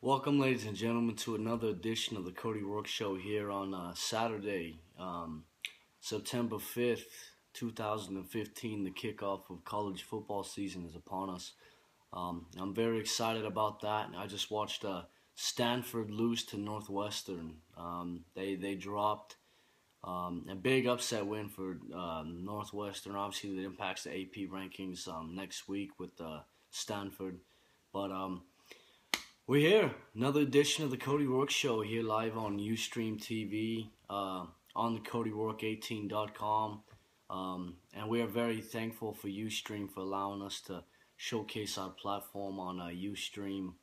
Welcome, ladies and gentlemen, to another edition of the Cody Roark Show here on Saturday, September 5th, 2015. The kickoff of college football season is upon us. I'm very excited about that. I just watched Stanford lose to Northwestern. They dropped a big upset win for Northwestern. Obviously, that impacts the AP rankings next week with Stanford. But we're here. Another edition of the Cody Roark Show here live on Ustream TV, on the CodyRoark18.com. And we are very thankful for Ustream for allowing us to showcase our platform on Ustream,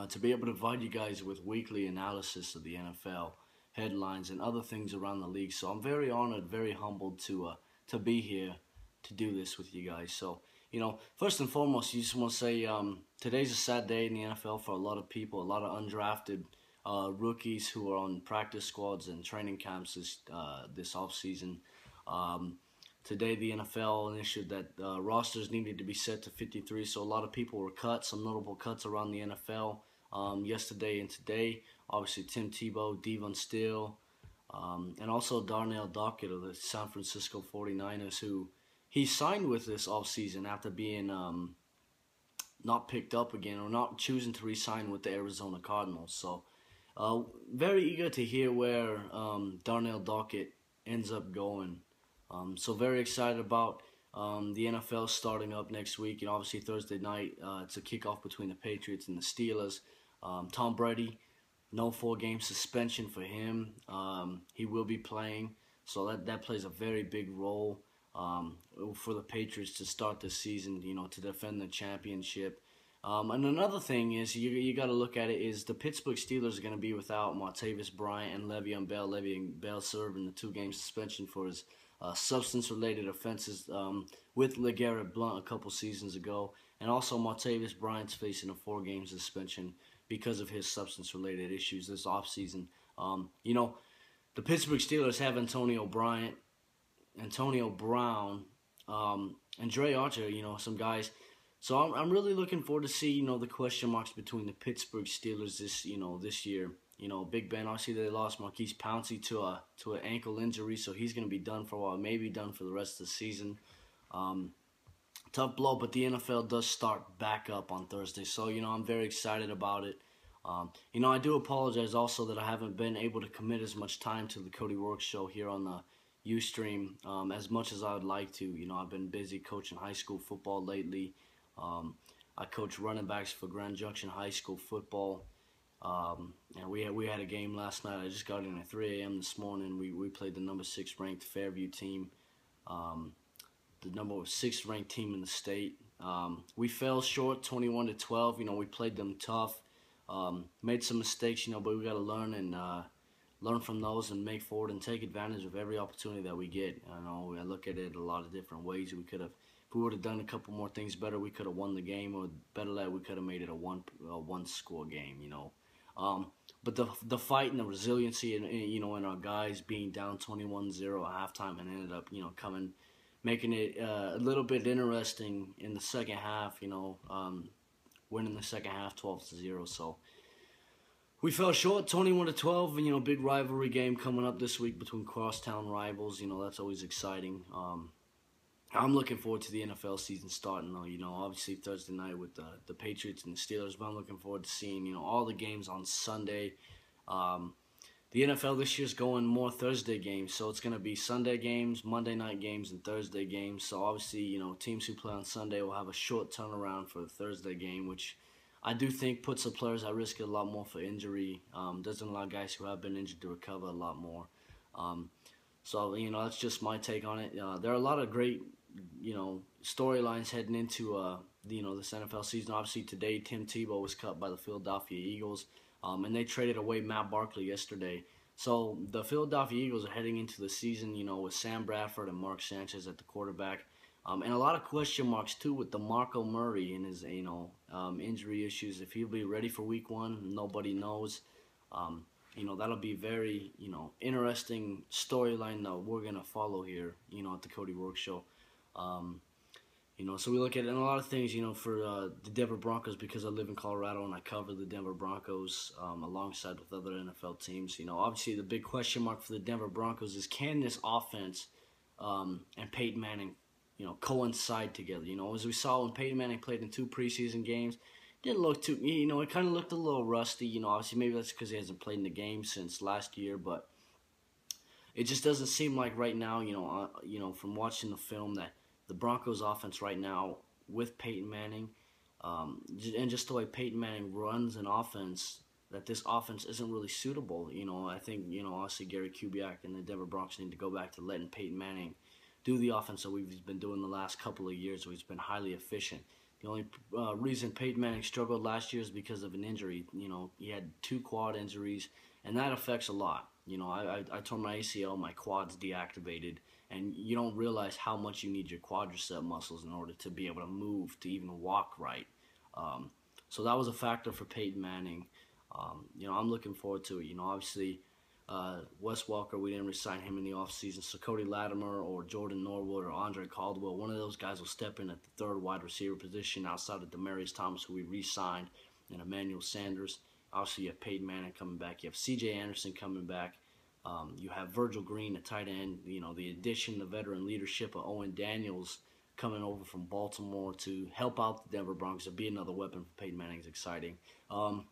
to be able to provide you guys with weekly analysis of the NFL, headlines, and other things around the league. So I'm very honored, very humbled to be here to do this with you guys. So, first and foremost, you just want to say today's a sad day in the NFL for a lot of people, a lot of undrafted rookies who are on practice squads and training camps this offseason. Today, the NFL issued that rosters needed to be set to 53, so a lot of people were cut, some notable cuts around the NFL yesterday and today. Obviously, Tim Tebow, Devon Steele, and also Darnell Dockett of the San Francisco 49ers, who he signed with this offseason after being not picked up again or not choosing to re-sign with the Arizona Cardinals. So very eager to hear where Darnell Dockett ends up going. So very excited about the NFL starting up next week. And obviously Thursday night, it's a kickoff between the Patriots and the Steelers. Tom Brady, no 4-game suspension for him. He will be playing, so that plays a very big role for the Patriots to start this season, to defend the championship. And another thing is, you got to look at it, is the Pittsburgh Steelers are going to be without Martavis Bryant and Le'Veon Bell. Le'Veon Bell serving the 2-game suspension for his substance-related offenses with LeGarrette Blount a couple seasons ago. And also Martavis Bryant's facing a 4-game suspension because of his substance-related issues this offseason. The Pittsburgh Steelers have Antonio Brown, and Dre Archer, some guys. So I'm really looking forward to see, the question marks between the Pittsburgh Steelers this year. Big Ben, obviously they lost Marquise Pouncey to an ankle injury, so he's going to be done for a while, maybe done for the rest of the season. Tough blow, but the NFL does start back up on Thursday, so, I'm very excited about it. I do apologize also that I haven't been able to commit as much time to the Cody Roark Show here on the Ustream as much as I would like to. I've been busy coaching high school football lately. I coach running backs for Grand Junction High School football. And we had a game last night. I just got in at 3 a.m. this morning. We played the number 6 ranked Fairview team, the number 6 ranked team in the state. We fell short 21-12. We played them tough. Made some mistakes, but we got to learn and learn from those and make forward and take advantage of every opportunity that we get. I look at it a lot of different ways. If we would have done a couple more things better, we could have won the game, or better yet, we could have made it a one-score game. But the fight and the resiliency, and and our guys being down 21-0 at halftime and ended up making it a little bit interesting in the second half. Winning the second half 12-0. So we fell short 21-12. Big rivalry game coming up this week between crosstown rivals. That's always exciting. I'm looking forward to the NFL season starting, though. Obviously Thursday night with the Patriots and the Steelers, but I'm looking forward to seeing, all the games on Sunday. The NFL this year is going more Thursday games, so it's going to be Sunday games, Monday night games, and Thursday games. So obviously, teams who play on Sunday will have a short turnaround for the Thursday game, which I do think puts the players at risk a lot more for injury. Doesn't allow guys who have been injured to recover a lot more. So, that's just my take on it. There are a lot of great, storylines heading into, this NFL season. Obviously, today, Tim Tebow was cut by the Philadelphia Eagles, and they traded away Matt Barkley yesterday. So, the Philadelphia Eagles are heading into the season, with Sam Bradford and Mark Sanchez at the quarterback. And a lot of question marks, too, with DeMarco Murray and his, injury issues. If he'll be ready for week 1, nobody knows. That'll be very, interesting storyline that we're going to follow here, at the Cody Roark Show. So we look at a lot of things, for the Denver Broncos because I live in Colorado and I cover the Denver Broncos alongside with other NFL teams. Obviously the big question mark for the Denver Broncos is can this offense and Peyton Manning, coincide together. As we saw when Peyton Manning played in 2 preseason games, didn't look too, it kind of looked a little rusty. Obviously maybe that's because he hasn't played in the game since last year, but it just doesn't seem like right now, from watching the film that the Broncos offense right now with Peyton Manning, and just the way Peyton Manning runs an offense, that this offense isn't really suitable. I think, obviously Gary Kubiak and the Denver Broncos need to go back to letting Peyton Manning do the offense that we've been doing the last couple of years, where he's been highly efficient. The only reason Peyton Manning struggled last year is because of an injury. He had 2 quad injuries, and that affects a lot. I tore my ACL, my quad's deactivated, and you don't realize how much you need your quadricep muscles in order to be able to move, to even walk right. So that was a factor for Peyton Manning. I'm looking forward to it. Obviously, Wes Welker, we didn't re-sign him in the offseason, so Cody Latimer or Jordan Norwood or Andre Caldwell, one of those guys will step in at the 3rd wide receiver position outside of Demaryius Thomas, who we re-signed, and Emmanuel Sanders. Obviously, you have Peyton Manning coming back. You have C.J. Anderson coming back. You have Virgil Green, a tight end. The addition, the veteran leadership of Owen Daniels coming over from Baltimore to help out the Denver Broncos. To be another weapon for Peyton Manning is exciting. And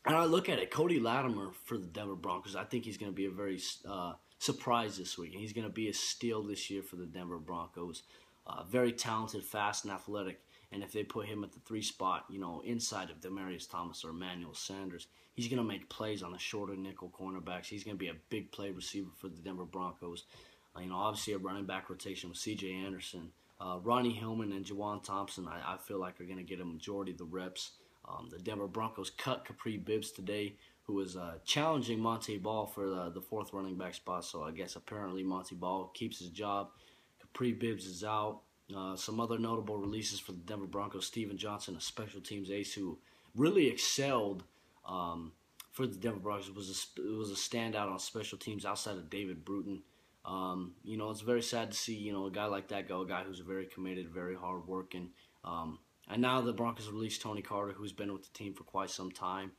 I look at it, Cody Latimer for the Denver Broncos, I think he's going to be a very surprise this week. He's going to be a steal this year for the Denver Broncos. Very talented, fast, and athletic. And if they put him at the 3 spot, inside of Demaryius Thomas or Emmanuel Sanders, he's going to make plays on the shorter nickel cornerbacks. He's going to be a big play receiver for the Denver Broncos. Obviously a running back rotation with C.J. Anderson. Ronnie Hillman and Juwan Thompson, I feel like are going to get a majority of the reps. The Denver Broncos cut Capri Bibbs today, who was challenging Monte Ball for the 4th running back spot. So I guess apparently Monte Ball keeps his job. Capri Bibbs is out. Some other notable releases for the Denver Broncos. Steven Johnson, a special teams ace who really excelled for the Denver Broncos, was a standout on special teams outside of David Bruton. It's very sad to see, a guy like that go, a guy who's very committed, very hardworking. And now the Broncos released Tony Carter, who's been with the team for quite some time.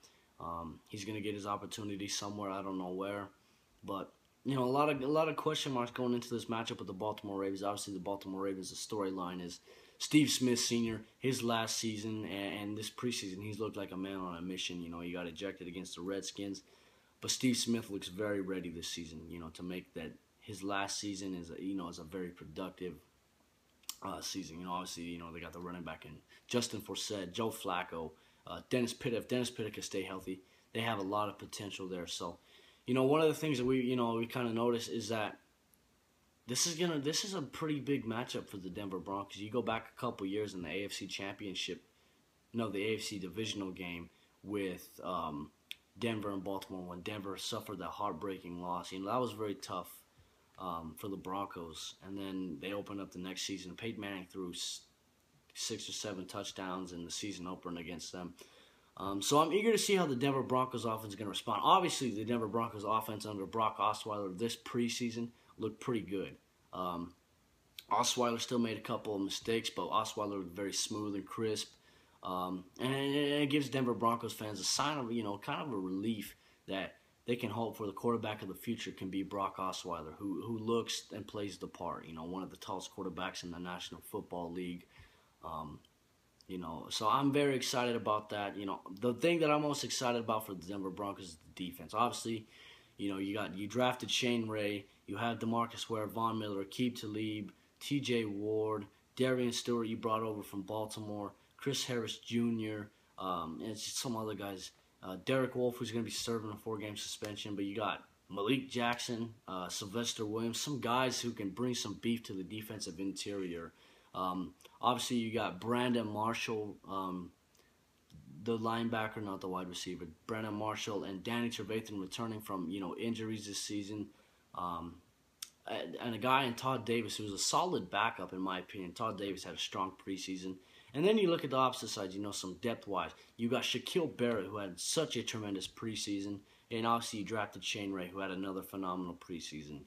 He's going to get his opportunity somewhere, I don't know where. But, a lot of question marks going into this matchup with the Baltimore Ravens. Obviously, the Baltimore Ravens, the storyline is Steve Smith Sr., his last season and this preseason, he's looked like a man on a mission. He got ejected against the Redskins. But Steve Smith looks very ready this season, to make that his last season is a very productive season. Obviously, they got the running back in Justin Forsett, Joe Flacco, Dennis Pitta. If Dennis Pitta can stay healthy, they have a lot of potential there. So, one of the things that we kind of notice is that this is a pretty big matchup for the Denver Broncos. You go back a couple years in the AFC Championship, the AFC divisional game with Denver and Baltimore when Denver suffered that heartbreaking loss. That was very tough for the Broncos. And then they opened up the next season. Peyton Manning threw 6 or 7 touchdowns in the season opener against them. So I'm eager to see how the Denver Broncos offense is going to respond. Obviously, the Denver Broncos offense under Brock Osweiler this preseason looked pretty good. Osweiler still made a couple of mistakes, but Osweiler was very smooth and crisp. And it gives Denver Broncos fans a sign of, kind of a relief that they can hope for the quarterback of the future can be Brock Osweiler, who looks and plays the part. One of the tallest quarterbacks in the National Football League. So I'm very excited about that. The thing that I'm most excited about for the Denver Broncos is the defense. Obviously, you drafted Shane Ray, you have DeMarcus Ware, Von Miller, Aqib Talib, T.J. Ward, Darian Stewart you brought over from Baltimore, Chris Harris Jr., and some other guys. Derek Wolfe, who's going to be serving a 4-game suspension, but you got Malik Jackson, Sylvester Williams, some guys who can bring some beef to the defensive interior. Obviously, you got Brandon Marshall, the linebacker, not the wide receiver. Brandon Marshall and Danny Trevathan returning from injuries this season, and a guy in Todd Davis who was a solid backup in my opinion. Todd Davis had a strong preseason. And then you look at the opposite side, some depth-wise. You got Shaquille Barrett, who had such a tremendous preseason. And obviously you drafted Shane Ray, who had another phenomenal preseason.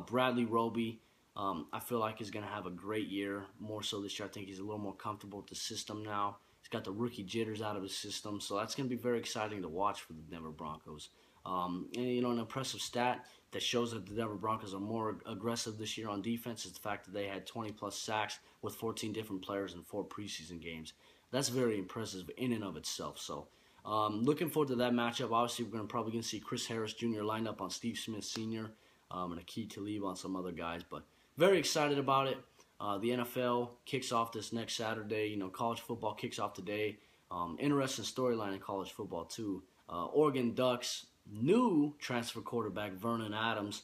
Bradley Roby, I feel like he's going to have a great year, more so this year. I think he's a little more comfortable with the system now. He's got the rookie jitters out of his system, so that's going to be very exciting to watch for the Denver Broncos. And, an impressive stat that shows that the Denver Broncos are more aggressive this year on defense is the fact that they had 20-plus sacks with 14 different players in 4 preseason games. That's very impressive in and of itself. So, looking forward to that matchup. Obviously, we're probably going to see Chris Harris Jr. lined up on Steve Smith Sr. And Akeem Talib on some other guys, but very excited about it. The NFL kicks off this next Saturday. College football kicks off today. Interesting storyline in college football, too. Oregon Ducks, new transfer quarterback Vernon Adams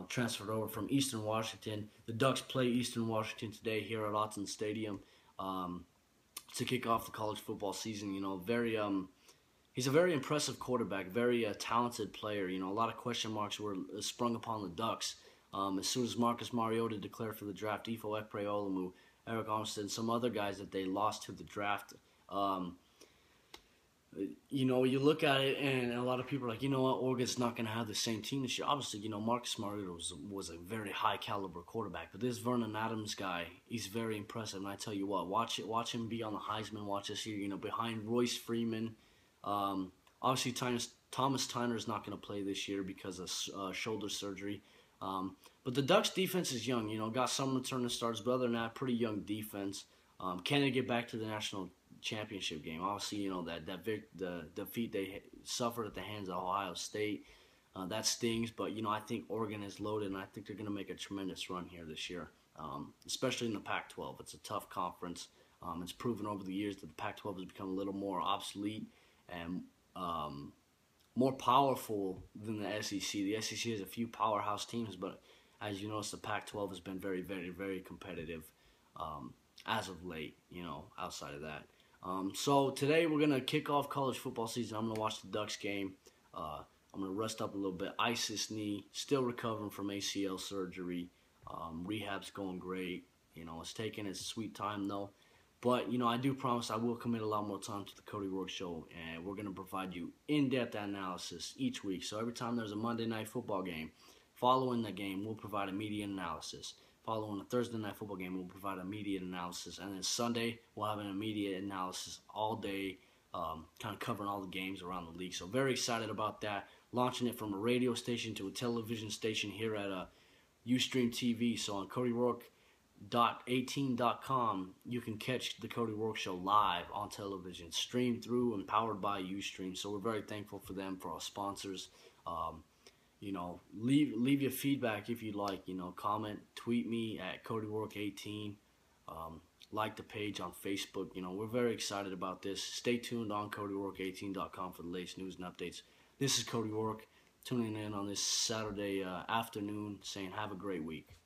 transferred over from Eastern Washington. The Ducks play Eastern Washington today here at Autzen Stadium to kick off the college football season. He's a very impressive quarterback, very talented player. A lot of question marks were sprung upon the Ducks. As soon as Marcus Mariota declared for the draft, Ifo Ekpe-Olumu, Eric Armstead, and some other guys that they lost to the draft, you look at it and a lot of people are like, Oregon's not going to have the same team this year. Obviously, Marcus Mariota was a very high caliber quarterback, but this Vernon Adams guy, he's very impressive. And I tell you what, watch him be on the Heisman. Watch this year, behind Royce Freeman. Obviously, Thomas Tyner is not going to play this year because of shoulder surgery. But the Ducks defense is young. Got some returning starters, but other than that, pretty young defense. Can they get back to the national championship game? Obviously, the defeat they suffered at the hands of Ohio State, that stings. But I think Oregon is loaded, and I think they're going to make a tremendous run here this year, especially in the Pac-12. It's a tough conference. It's proven over the years that the Pac-12 has become a little more obsolete and more powerful than the SEC. The SEC has a few powerhouse teams, but as you notice, the Pac-12 has been very, very, very competitive as of late, outside of that. So today we're going to kick off college football season. I'm going to watch the Ducks game. I'm going to rest up a little bit. Ice this knee, still recovering from ACL surgery. Rehab's going great. It's taking its sweet time, though. But, I do promise I will commit a lot more time to the Cody Roark Show, and we're going to provide you in-depth analysis each week. So every time there's a Monday Night Football game, following the game, we'll provide immediate analysis. Following a Thursday Night Football game, we'll provide immediate analysis. And then Sunday, we'll have an immediate analysis all day, kind of covering all the games around the league. So very excited about that. Launching it from a radio station to a television station here at Ustream TV. So on CodyRoark.18.com, you can catch the Cody Roark Show live on television, streamed through and powered by Ustream. So we're very thankful for them, for our sponsors. Leave your feedback if you'd like. Comment, tweet me at CodyRoark18. Like the page on Facebook. We're very excited about this. Stay tuned on CodyRoark18.com for the latest news and updates. This is Cody Roark tuning in on this Saturday afternoon, saying have a great week.